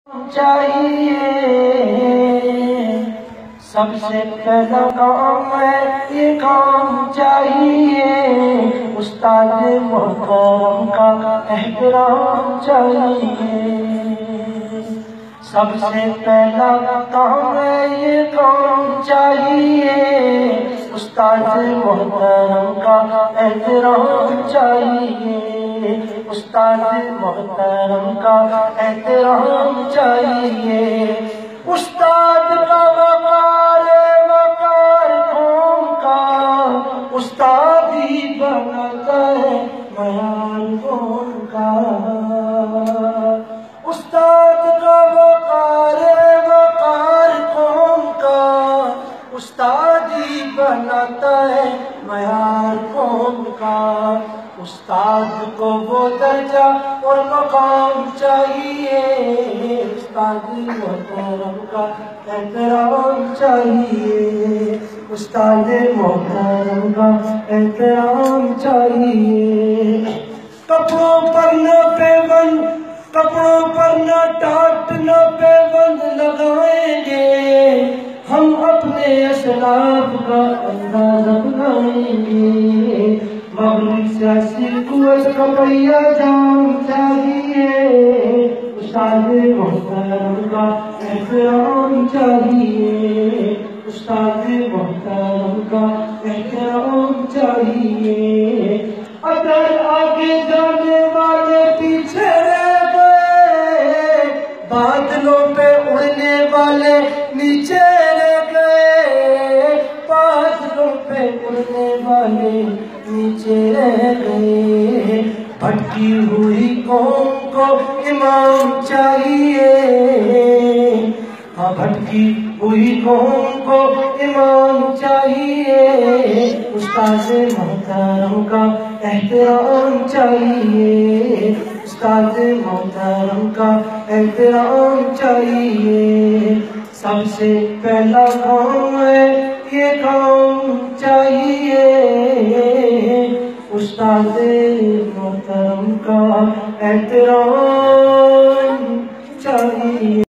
چاہیے سب سے پہلا کام ہے یہ کام چاہیے استاد محترم کا احترام چاہیے سب سے پہلا کام ہے یہ کام چاہیے استاد محترم کا احترام چاہیے استاد محترم کا احترام چاہیے استاد کا وقار قوم کا استاد ہی بناتا ہے معیار قوم کا استاد کا وقار قوم کا استاد ہی بناتا ہے معیار قوم کا استاد کو وہ درجہ اور مقام چاہیے استاد محترم کا احترام چاہیے استاد محترم کا احترام چاہیے کپڑوں پر نہ ٹاٹ نہ پیبند لگائیں گے ہم اپنے اسلاف کا اندازہ بنائیں گے مغرب سیاسی قوت کا پہیا جام چاہیے استاد محترم کا احترام چاہیے استاد محترم کا احترام چاہیے اگر آگے جانے والے پیچھے رہ گئے بادلوں پہ اڑنے والے نیچے رہ گئے بادلوں پہ اڑنے والے نیچے رہ گئے بھٹکی ہوئی قوم کو امام چاہیے بھٹکی ہوئی قوم کو امام چاہیے استاد محترم کا احترام چاہیے استاد محترم کا احترام چاہیے سب سے پہلا کام ہے یہ کام چاہیے استاد